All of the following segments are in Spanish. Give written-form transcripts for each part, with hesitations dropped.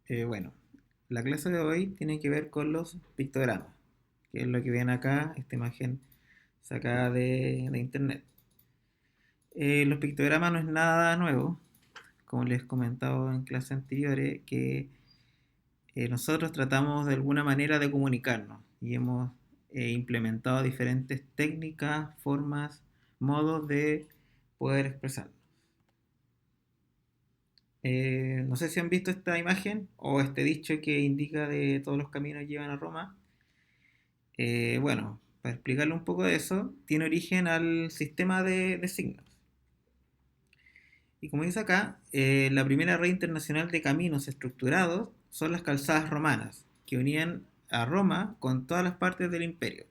Bueno, la clase de hoy tiene que ver con los pictogramas, que es lo que ven acá, esta imagen sacada de internet. Los pictogramas no es nada nuevo, como les he comentado en clases anteriores, que nosotros tratamos de alguna manera de comunicarnos y hemos implementado diferentes técnicas, formas, modos de poder expresarnos. No sé si han visto esta imagen o este dicho que indica de todos los caminos llevan a Roma. Bueno, para explicarle un poco de eso, tiene origen al sistema de signos. Y como dice acá, la primera red internacional de caminos estructurados son las calzadas romanas, que unían a Roma con todas las partes del imperio.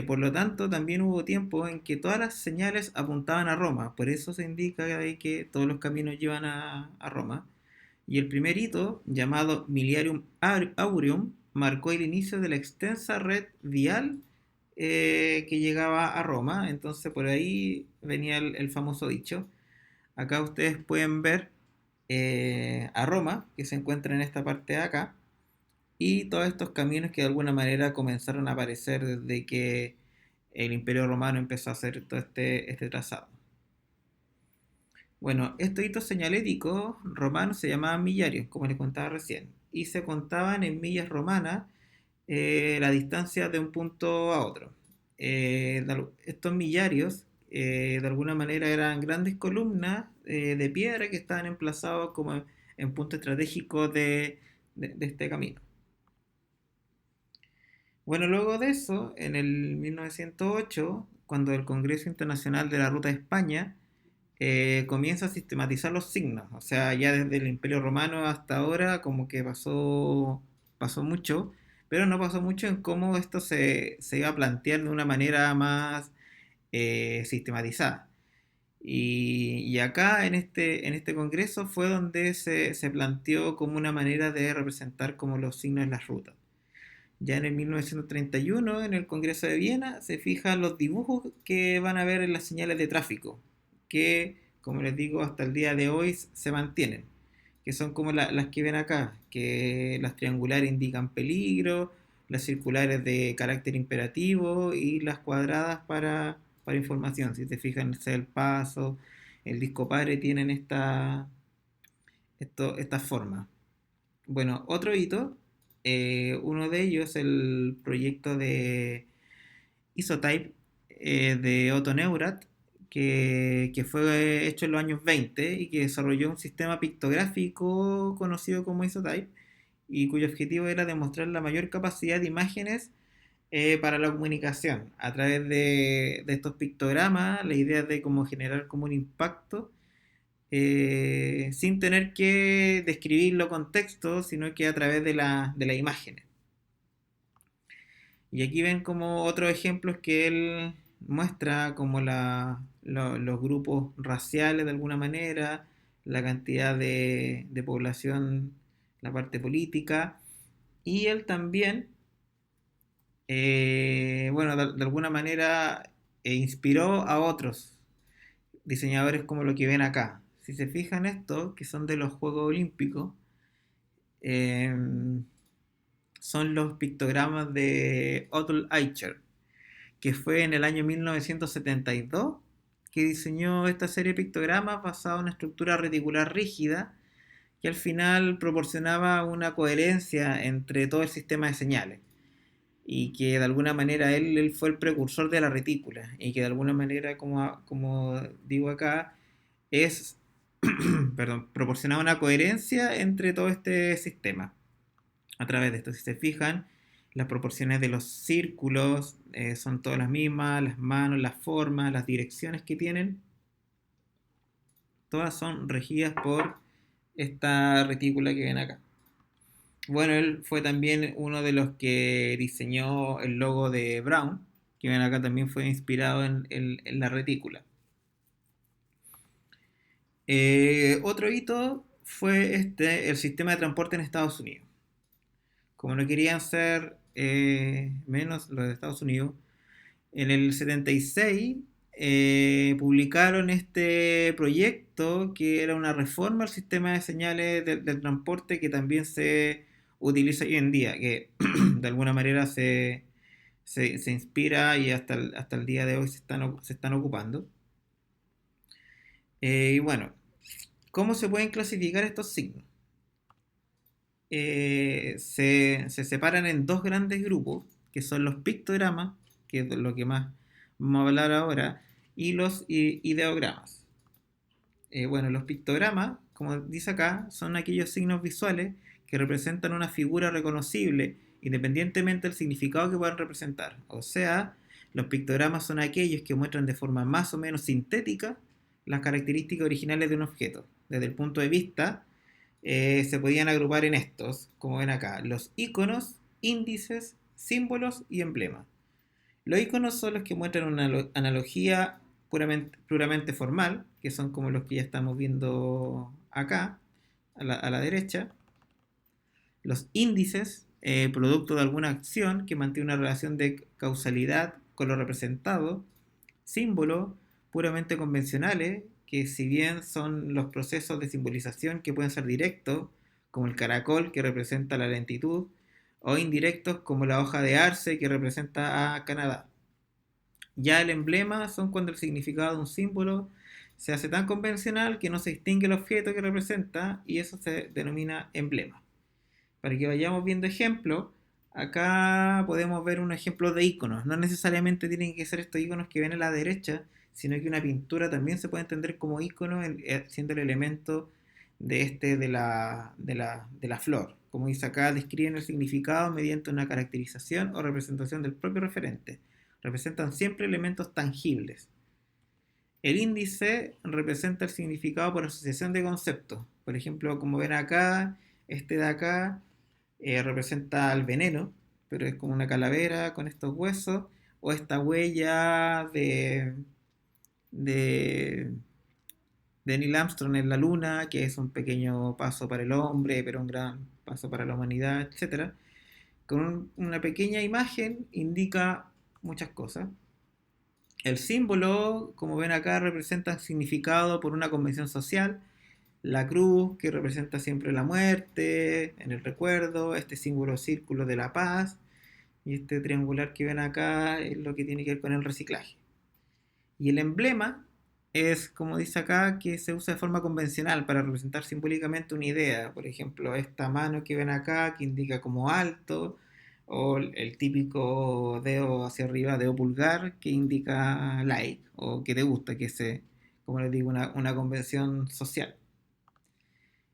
Por lo tanto, también hubo tiempo en que todas las señales apuntaban a Roma, por eso se indica de que todos los caminos llevan a Roma. Y el primer hito, llamado Miliarium Aureum, marcó el inicio de la extensa red vial que llegaba a Roma. Entonces por ahí venía el famoso dicho. Acá ustedes pueden ver a Roma, que se encuentra en esta parte de acá, y todos estos caminos que de alguna manera comenzaron a aparecer desde que el Imperio Romano empezó a hacer todo este trazado. Bueno, estos hitos señaléticos romanos se llamaban millarios, como les contaba recién, y se contaban en millas romanas la distancia de un punto a otro. Estos millarios, de alguna manera, eran grandes columnas de piedra que estaban emplazados como en puntos estratégicos de este camino. Bueno, luego de eso, en el 1908, cuando el Congreso Internacional de la Ruta de España comienza a sistematizar los signos. O sea, ya desde el Imperio Romano hasta ahora como que pasó mucho, pero no pasó mucho en cómo esto se iba a plantear de una manera más sistematizada. Y acá en este congreso fue donde se planteó como una manera de representar como los signos en las rutas. Ya en el 1931, en el Congreso de Viena, se fijan los dibujos que van a ver en las señales de tráfico, que, como les digo, hasta el día de hoy se mantienen, que son como las que ven acá, que las triangulares indican peligro, las circulares de carácter imperativo y las cuadradas para información. Si te fijan, el paso, el disco padre tienen esta forma. Bueno, otro hito, uno de ellos es el proyecto de Isotype de Otto Neurath, que fue hecho en los años 20 y que desarrolló un sistema pictográfico conocido como Isotype y cuyo objetivo era demostrar la mayor capacidad de imágenes para la comunicación a través de estos pictogramas, la idea de cómo generar como un impacto sin tener que describirlo con texto, sino que a través de la imágenes. Y aquí ven como otros ejemplos que él muestra, como los grupos raciales de alguna manera, la cantidad de población, la parte política, y él también, bueno, de alguna manera inspiró a otros diseñadores como lo que ven acá. Si se fijan esto, que son de los Juegos Olímpicos, eh, son los pictogramas de Otto Eicher, que fue en el año 1972 que diseñó esta serie de pictogramas basada en una estructura reticular rígida que al final proporcionaba una coherencia entre todo el sistema de señales y que de alguna manera él fue el precursor de la retícula y que de alguna manera, como digo acá, es, perdón, proporcionaba una coherencia entre todo este sistema a través de esto. Si se fijan, las proporciones de los círculos son todas las mismas, las manos, las formas, las direcciones que tienen, todas son regidas por esta retícula que ven acá. Bueno, él fue también uno de los que diseñó el logo de Brown, que ven acá también fue inspirado en la retícula. Otro hito fue el sistema de transporte en Estados Unidos. Como no querían ser menos los de Estados Unidos, en el 76 publicaron este proyecto que era una reforma al sistema de señales del transporte que también se utiliza hoy en día, que de alguna manera se inspira y hasta el día de hoy se están ocupando. Y bueno, ¿cómo se pueden clasificar estos signos? Se separan en dos grandes grupos, que son los pictogramas, que es lo que más vamos a hablar ahora, y los ideogramas. Bueno, los pictogramas, como dice acá, son aquellos signos visuales que representan una figura reconocible, independientemente del significado que puedan representar. O sea, los pictogramas son aquellos que muestran de forma más o menos sintética las características originales de un objeto. Desde el punto de vista, se podían agrupar en estos, como ven acá, los iconos, índices, símbolos y emblemas. Los iconos son los que muestran una analogía puramente formal, que son como los que ya estamos viendo acá, a la derecha. Los índices, producto de alguna acción que mantiene una relación de causalidad con lo representado. Símbolos puramente convencionales, que si bien son los procesos de simbolización que pueden ser directos, como el caracol que representa la lentitud, o indirectos como la hoja de arce que representa a Canadá. Ya el emblema son cuando el significado de un símbolo se hace tan convencional que no se distingue el objeto que representa y eso se denomina emblema. Para que vayamos viendo ejemplos, acá podemos ver un ejemplo de iconos. No necesariamente tienen que ser estos iconos que ven a la derecha, sino que una pintura también se puede entender como icono siendo el elemento de la flor. Como dice acá, describen el significado mediante una caracterización o representación del propio referente. Representan siempre elementos tangibles. El índice representa el significado por asociación de conceptos. Por ejemplo, como ven acá, este de acá representa el veneno, pero es como una calavera con estos huesos, o esta huella de, de Neil Armstrong en la luna, que es un pequeño paso para el hombre, pero un gran paso para la humanidad, etcétera. Con una pequeña imagen indica muchas cosas. El símbolo, como ven acá, representa significado por una convención social. La cruz, que representa siempre la muerte, en el recuerdo, este símbolo círculo de la paz, y este triangular que ven acá es lo que tiene que ver con el reciclaje. Y el emblema es, como dice acá, que se usa de forma convencional para representar simbólicamente una idea. Por ejemplo, esta mano que ven acá, que indica como alto, o el típico dedo hacia arriba, dedo pulgar, que indica like, o que te gusta, que es, como les digo, una convención social.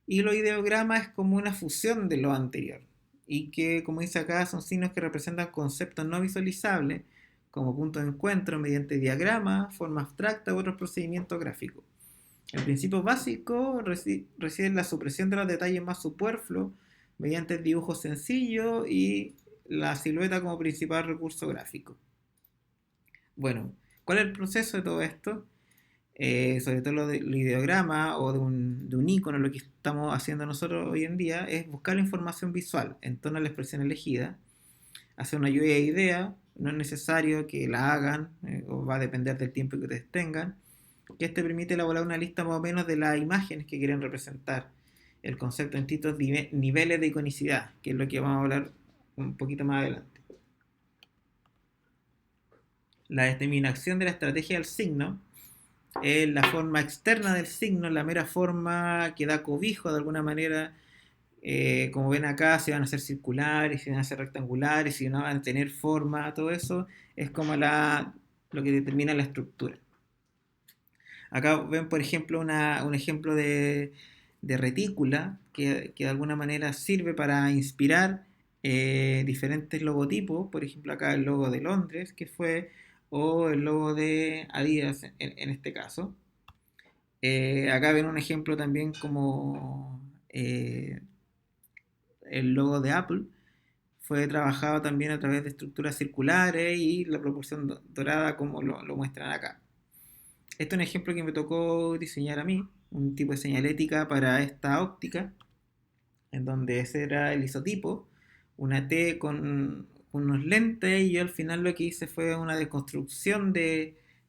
Y los ideogramas es como una fusión de lo anterior. Y que, como dice acá, son signos que representan conceptos no visualizables como puntos de encuentro mediante diagramas, forma abstracta u otros procedimientos gráficos. El principio básico reside en la supresión de los detalles más superfluos mediante el dibujo sencillo y la silueta como principal recurso gráfico. Bueno, ¿cuál es el proceso de todo esto? Sobre todo lo del ideograma o de un icono, lo que estamos haciendo nosotros hoy en día es buscar la información visual en torno a la expresión elegida, hacer una lluvia de ideas, no es necesario que la hagan, o va a depender del tiempo que ustedes tengan, que este permite elaborar una lista más o menos de las imágenes que quieren representar, el concepto en distintos niveles de iconicidad, que es lo que vamos a hablar un poquito más adelante. La determinación de la estrategia del signo es la forma externa del signo, la mera forma que da cobijo de alguna manera. Como ven acá, si van a ser circulares, si van a ser rectangulares, si no van a tener forma, todo eso es como lo que determina la estructura. Acá ven, por ejemplo, un ejemplo de retícula que de alguna manera sirve para inspirar diferentes logotipos. Por ejemplo, acá el logo de Londres, que fue, o el logo de Adidas en este caso. Acá ven un ejemplo también como el logo de Apple. Fue trabajado también a través de estructuras circulares y la proporción dorada como lo muestran acá. Este es un ejemplo que me tocó diseñar a mí, un tipo de señalética para esta óptica, en donde ese era el isotipo, una T con unos lentes, y yo al final lo que hice fue una deconstrucción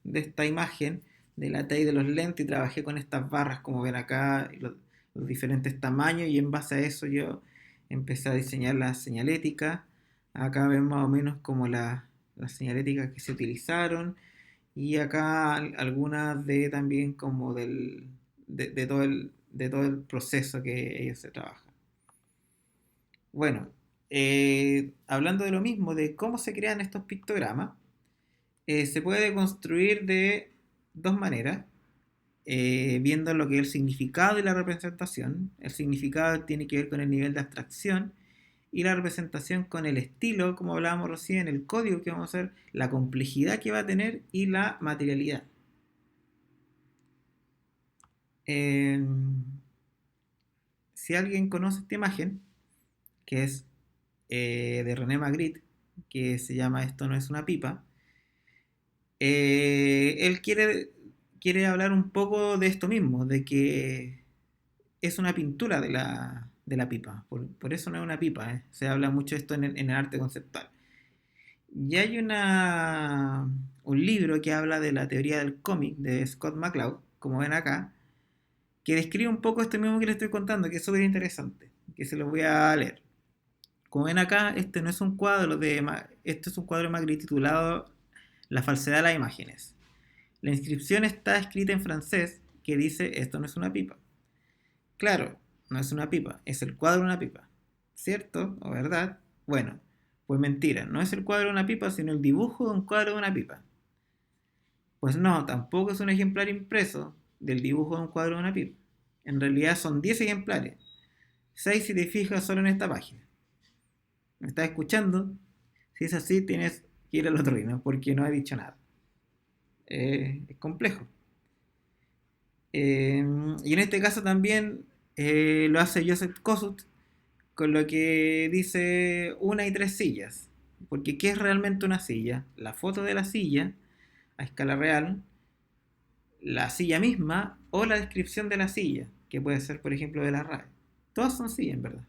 de esta imagen, de la talla de los lentes, y trabajé con estas barras, como ven acá, y los diferentes tamaños, y en base a eso yo empecé a diseñar la señalética. Acá ven más o menos como las señaléticas que se utilizaron, y acá algunas de también como de todo el proceso que ellos se trabajan. Bueno, hablando de lo mismo, de cómo se crean estos pictogramas, se puede construir de dos maneras, viendo lo que es el significado y la representación. El significado tiene que ver con el nivel de abstracción y la representación con el estilo, como hablábamos recién, el código que vamos a hacer, la complejidad que va a tener y la materialidad. Eh, si alguien conoce esta imagen, que es de René Magritte, que se llama Esto no es una pipa, él quiere hablar un poco de esto mismo, de que es una pintura de la pipa, por eso no es una pipa, ¿eh? Se habla mucho de esto en el arte conceptual. Y hay un libro que habla de la teoría del cómic de Scott McCloud, como ven acá, que describe un poco esto mismo que les estoy contando, que es súper interesante, que se los voy a leer. Como ven acá, este no es un cuadro este es un cuadro de Magritte titulado La falsedad de las imágenes. La inscripción está escrita en francés que dice esto no es una pipa. Claro, no es una pipa, es el cuadro de una pipa. ¿Cierto o verdad? Bueno, pues mentira, no es el cuadro de una pipa, sino el dibujo de un cuadro de una pipa. Pues no, tampoco es un ejemplar impreso del dibujo de un cuadro de una pipa. En realidad son 10 ejemplares, 6 si te fijas solo en esta página. ¿Me estás escuchando? Si es así, tienes que ir al otro río, porque no he dicho nada. Es complejo. Y en este caso también lo hace Joseph Kosuth con lo que dice una y tres sillas. Porque ¿qué es realmente una silla? La foto de la silla a escala real, la silla misma o la descripción de la silla, que puede ser por ejemplo de la RAE. Todas son sillas en verdad.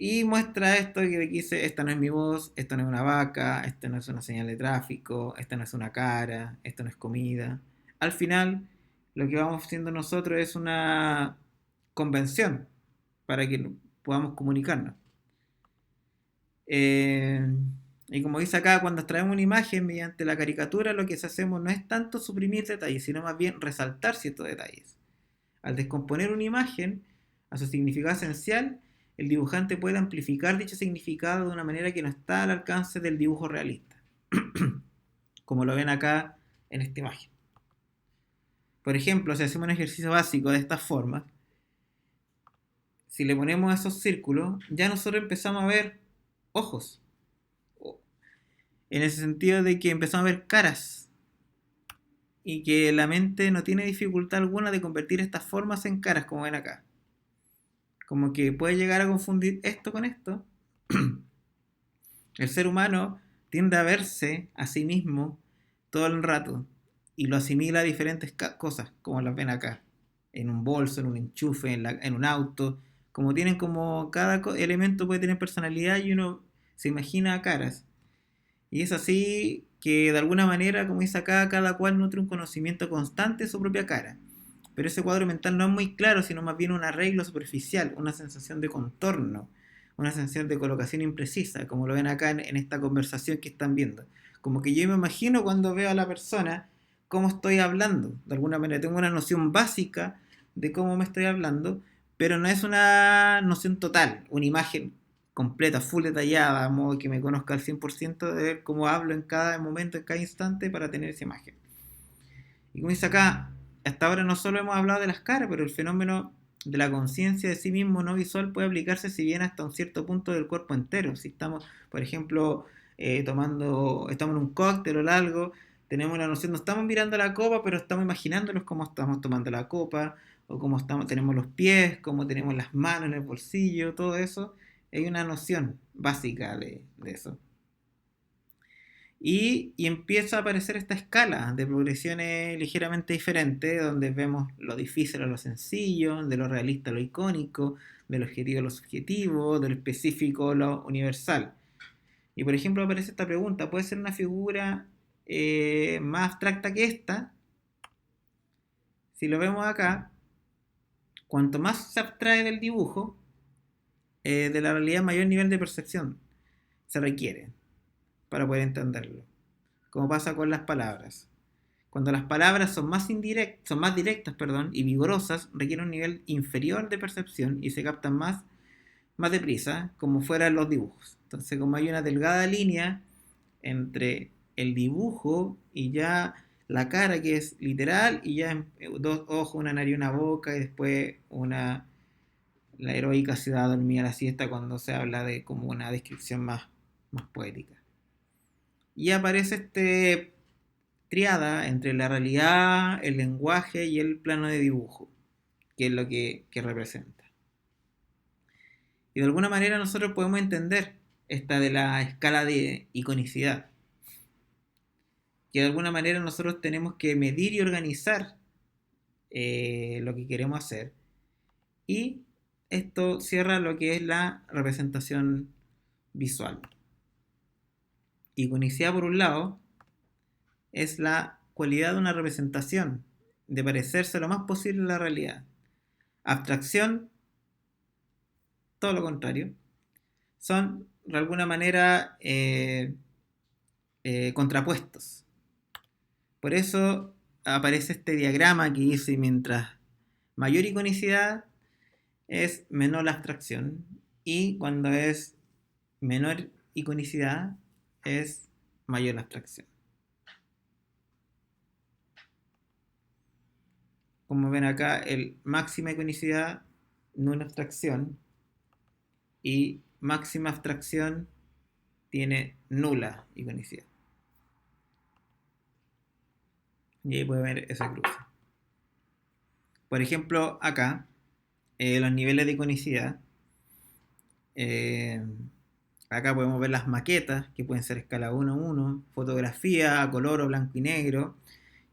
Y muestra esto que dice, esta no es mi voz, esto no es una vaca, esta no es una señal de tráfico, esta no es una cara, esto no es comida. Al final, lo que vamos haciendo nosotros es una convención para que podamos comunicarnos. Eh, y como dice acá, cuando extraemos una imagen mediante la caricatura, lo que hacemos no es tanto suprimir detalles, sino más bien resaltar ciertos detalles. Al descomponer una imagen a su significado esencial, el dibujante puede amplificar dicho significado de una manera que no está al alcance del dibujo realista, como lo ven acá en esta imagen. Por ejemplo, si hacemos un ejercicio básico de esta forma, si le ponemos esos círculos, ya nosotros empezamos a ver ojos, en ese sentido de que empezamos a ver caras, y que la mente no tiene dificultad alguna de convertir estas formas en caras, como ven acá. Como que puede llegar a confundir esto con esto. El ser humano tiende a verse a sí mismo todo el rato y lo asimila a diferentes cosas, como las ven acá, en un bolso, en un enchufe, en un auto, como tienen como cada elemento puede tener personalidad y uno se imagina caras. Y es así que de alguna manera, como dice acá, cada cual nutre un conocimiento constante de su propia cara. Pero ese cuadro mental no es muy claro, sino más bien un arreglo superficial, una sensación de contorno, una sensación de colocación imprecisa, como lo ven acá en esta conversación que están viendo. Como que yo me imagino cuando veo a la persona cómo estoy hablando. De alguna manera tengo una noción básica de cómo me estoy hablando, pero no es una noción total, una imagen completa, full detallada, a modo que me conozca al 100% de ver cómo hablo en cada momento, en cada instante para tener esa imagen. Y como dice acá, hasta ahora no solo hemos hablado de las caras, pero el fenómeno de la conciencia de sí mismo no visual puede aplicarse si bien hasta un cierto punto del cuerpo entero. Si estamos, por ejemplo, estamos en un cóctel o algo, tenemos la noción, no estamos mirando la copa, pero estamos imaginándonos cómo estamos tomando la copa, o cómo tenemos los pies, cómo tenemos las manos en el bolsillo, todo eso. Hay una noción básica de eso. Y empieza a aparecer esta escala de progresiones ligeramente diferentes, donde vemos lo difícil a lo sencillo, de lo realista a lo icónico, de lo objetivo a lo subjetivo, de lo específico a lo universal. Y por ejemplo aparece esta pregunta, ¿puede ser una figura más abstracta que esta. Si lo vemos acá, cuanto más se abstrae del dibujo, de la realidad, mayor nivel de percepción se requiere para poder entenderlo. Como pasa con las palabras. Cuando las palabras son más directas, y vigorosas, requieren un nivel inferior de percepción y se captan más deprisa, como fueran los dibujos. Entonces, como hay una delgada línea entre el dibujo y ya la cara, que es literal, y ya dos ojos, una nariz, una boca, y después la heroica ciudad dormía la siesta, cuando se habla de como una descripción más poética. Y aparece triada entre la realidad, el lenguaje y el plano de dibujo, que es lo que representa. Y de alguna manera nosotros podemos entender esta de la escala de iconicidad, que de alguna manera nosotros tenemos que medir y organizar lo que queremos hacer. Y esto cierra lo que es la representación visual. Iconicidad, por un lado, es la cualidad de una representación, de parecerse lo más posible a la realidad. Abstracción, todo lo contrario. Son de alguna manera contrapuestos. Por eso aparece este diagrama que dice: mientras mayor iconicidad es menor la abstracción, y cuando es menor iconicidad es mayor la abstracción. Como ven acá, el máxima iconicidad, nula abstracción, y máxima abstracción tiene nula iconicidad. Y ahí pueden ver ese cruce. Por ejemplo, acá, los niveles de iconicidad. Acá podemos ver las maquetas, que pueden ser escala 1:1, fotografía a color o blanco y negro.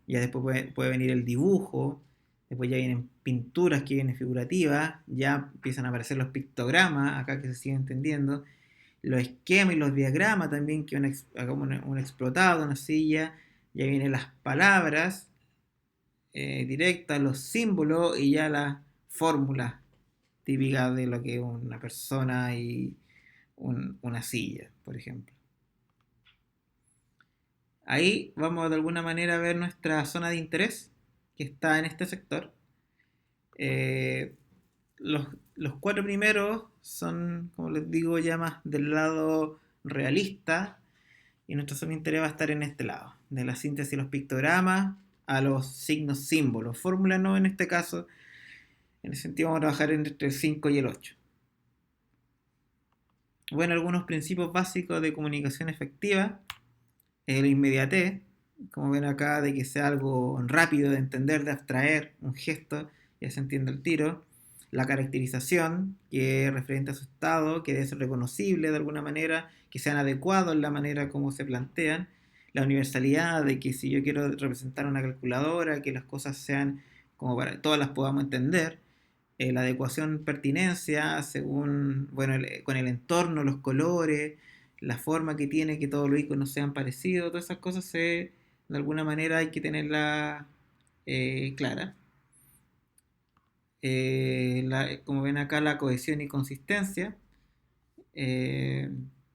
Ya después puede venir el dibujo. Después ya vienen pinturas, que vienen figurativas. Ya empiezan a aparecer los pictogramas, acá, que se sigue entendiendo. Los esquemas y los diagramas también, que como un explotado, una silla. Ya vienen las palabras directas, los símbolos y ya las fórmulas típicas de lo que es una persona y una silla, por ejemplo. Ahí vamos de alguna manera a ver nuestra zona de interés, que está en este sector. Eh, los cuatro primeros son, como les digo, ya más del lado realista, y nuestra zona de interés va a estar en este lado, de la síntesis de los pictogramas a los signos símbolos. Fórmula no en este caso, en ese sentido vamos a trabajar entre el 5 y el 8. Bueno, algunos principios básicos de comunicación efectiva: la inmediatez, como ven acá, de que sea algo rápido de entender, de abstraer, un gesto, ya se entiende el tiro. La caracterización, que es referente a su estado, que debe ser reconocible de alguna manera, que sean adecuados en la manera como se plantean. La universalidad, de que si yo quiero representar una calculadora, que las cosas sean como para que todas las podamos entender. La adecuación, pertinencia, según, bueno, con el entorno, los colores, la forma que tiene, que todos los iconos sean parecidos. Todas esas cosas de alguna manera hay que tenerla clara. Como ven acá, la cohesión y consistencia, eh,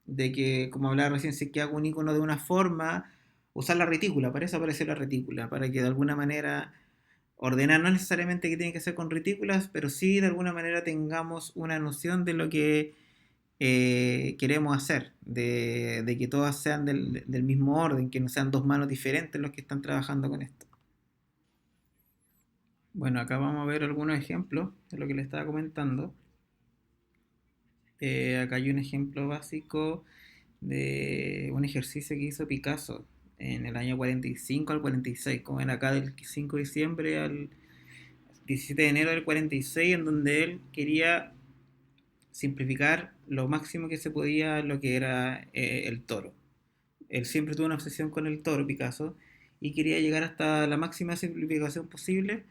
de que, como hablaba recién, si que hago un icono de una forma, usar la retícula. Para eso aparece la retícula, para que de alguna manera ordenar, no necesariamente que tiene que ser con retículas, pero sí de alguna manera tengamos una noción de lo que queremos hacer, de que todas sean del mismo orden, que no sean dos manos diferentes los que están trabajando con esto. Bueno, acá vamos a ver algunos ejemplos de lo que les estaba comentando. Acá hay un ejemplo básico de un ejercicio que hizo Picasso en el año 45 al 46, como ven acá, del 5 de diciembre al 17 de enero del 46, en donde él quería simplificar lo máximo que se podía lo que era el toro. Él siempre tuvo una obsesión con el toro, Picasso, y quería llegar hasta la máxima simplificación posible.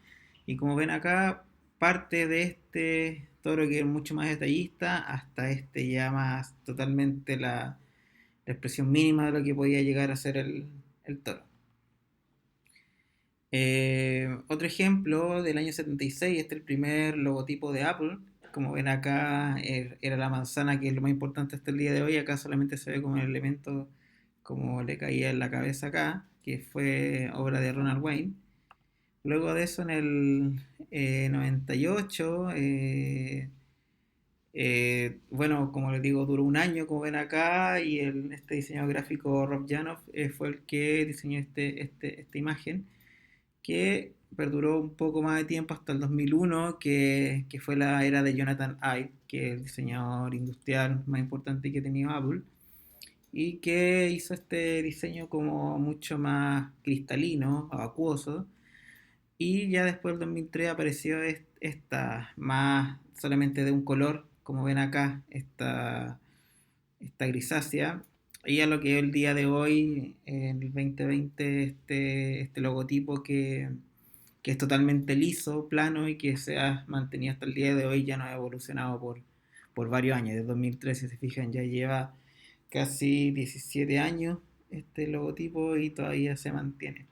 Y como ven acá, parte de este toro, que es mucho más detallista, hasta ya más totalmente la expresión mínima de lo que podía llegar a ser el toro. Otro ejemplo del año 76, este es el primer logotipo de Apple. Como ven acá, era la manzana, que es lo más importante hasta el día de hoy. Acá solamente se ve como el elemento, como le caía en la cabeza acá, que fue obra de Ronald Wayne. Luego de eso, en el 98, bueno, como les digo, duró un año, como ven acá, y este diseñador gráfico Rob Janoff fue el que diseñó esta imagen, que perduró un poco más de tiempo hasta el 2001, que fue la era de Jonathan Ive, que es el diseñador industrial más importante que ha tenido Apple, y que hizo este diseño como mucho más cristalino, acuoso, y ya después del 2003 apareció esta más solamente de un color, como ven acá, esta grisácea. Y a lo que el día de hoy, en el 2020, este logotipo que es totalmente liso, plano y que se ha mantenido hasta el día de hoy, ya no ha evolucionado por varios años. Desde 2013, si se fijan, ya lleva casi 17 años este logotipo y todavía se mantiene.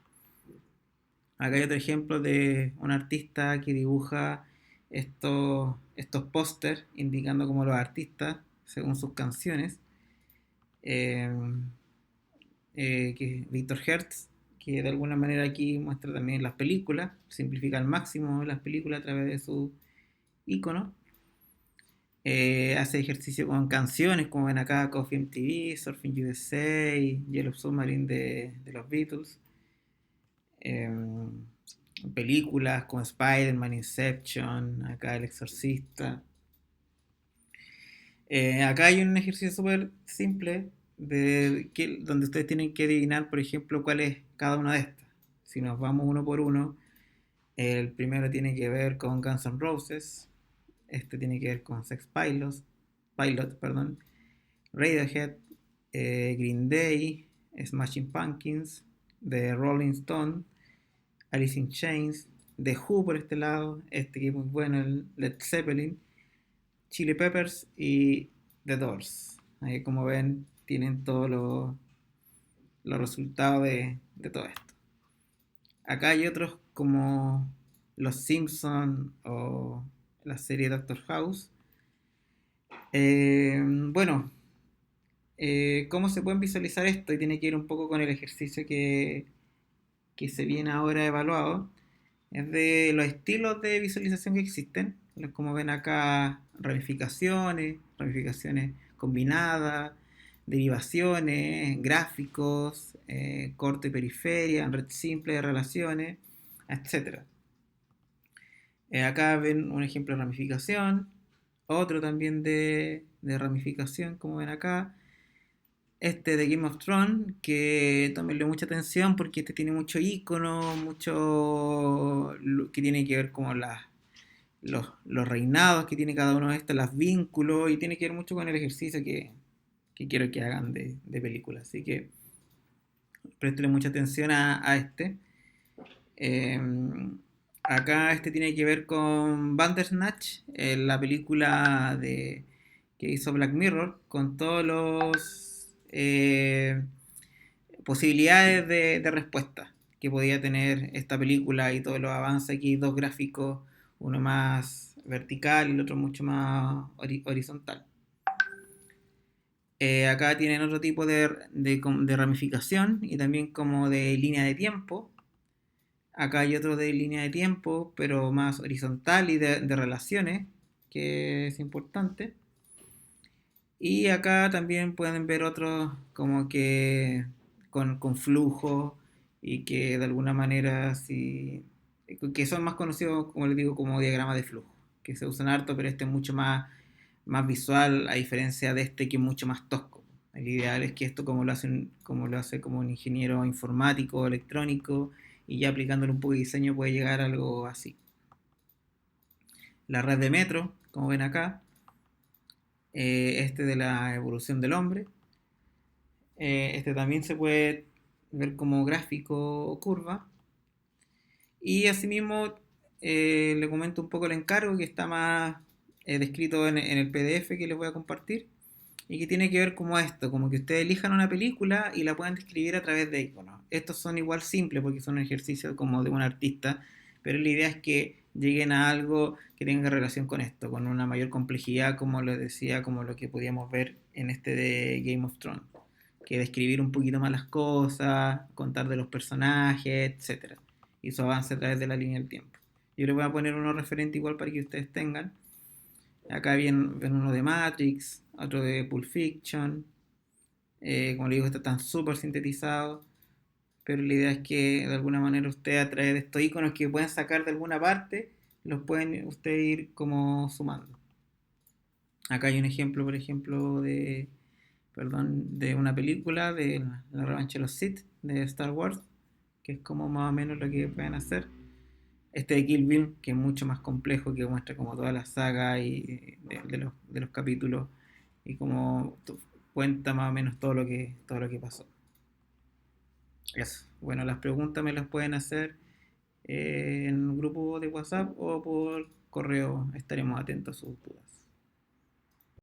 Acá hay otro ejemplo de un artista que dibuja estos pósters indicando como los artistas según sus canciones. Eh, que Víctor Hertz, que de alguna manera aquí muestra también las películas, simplifica al máximo las películas a través de su icono. Hace ejercicio con canciones, como ven acá, Coffee MTV, Surfing USA, Yellow Submarine de los Beatles. Eh, Películas como Spider-Man, Inception, acá El Exorcista. Acá hay un ejercicio súper simple donde ustedes tienen que adivinar, por ejemplo, cuál es cada una de estas. Si nos vamos uno por uno, el primero tiene que ver con Guns N' Roses, este tiene que ver con Sex Pilots, perdón, Radiohead, Green Day, Smashing Pumpkins, The Rolling Stone, Alice in Chains, The Who por este lado, este que es muy bueno, el Led Zeppelin, Chili Peppers y The Doors. Ahí como ven tienen todos los resultados de todo esto. Acá hay otros como Los Simpsons o la serie Doctor House. Bueno, ¿cómo se pueden visualizar esto? Y tiene que ir un poco con el ejercicio que se viene ahora evaluado. Es de los estilos de visualización que existen. Como ven acá, ramificaciones combinadas, derivaciones, gráficos, corte y periferia, red simple de relaciones, etcétera. Acá ven un ejemplo de ramificación, otro también de ramificación, como ven acá. Este de Game of Thrones, que tómenle mucha atención porque este tiene mucho icono, mucho que tiene que ver como los reinados que tiene cada uno de estos, los vínculos, y tiene que ver mucho con el ejercicio que quiero que hagan de película. Así que prestenle mucha atención a este. Eh, Acá este tiene que ver con Bandersnatch, la película que hizo Black Mirror, con todos los posibilidades de respuesta que podía tener esta película y todos los avances. Aquí dos gráficos, uno más vertical y el otro mucho más horizontal. Acá tienen otro tipo de ramificación y también como de línea de tiempo. Acá hay otro de línea de tiempo, pero más horizontal y de relaciones, que es importante. Y acá también pueden ver otros como que con flujo y que de alguna manera sí, que son más conocidos, como les digo, como diagramas de flujo, que se usan harto, pero este es mucho más visual, a diferencia de este que es mucho más tosco. El ideal es que esto como lo hace como un ingeniero informático, electrónico, y ya aplicándole un poco de diseño puede llegar a algo así. La red de metro, como ven acá, este de la evolución del hombre. Este también se puede ver como gráfico o curva. Y asimismo le comento un poco el encargo que está más descrito en el PDF que les voy a compartir. y que tiene que ver como esto, como que ustedes elijan una película y la puedan describir a través de iconos. Estos son igual simples porque son ejercicios como de un artista, pero la idea es que lleguen a algo que tenga relación con esto, con una mayor complejidad, como les decía, como lo que podíamos ver en este de Game of Thrones, que describir un poquito más las cosas, contar de los personajes, etcétera, y su avance a través de la línea del tiempo. Yo les voy a poner unos referentes igual para que ustedes tengan. Acá ven uno de Matrix, otro de Pulp Fiction. Como le digo, están súper sintetizados, pero la idea es que de alguna manera ustedes a través de estos iconos que pueden sacar de alguna parte, los pueden ustedes ir como sumando. Acá hay un ejemplo, por ejemplo, de una película de la revancha de los Sith de Star Wars, que es como más o menos lo que pueden hacer. Este de Kill Bill, que es mucho más complejo, que muestra como toda la saga y de los capítulos y como cuenta más o menos todo lo que pasó. Eso. Bueno, las preguntas me las pueden hacer en un grupo de WhatsApp o por correo. Estaremos atentos a sus dudas.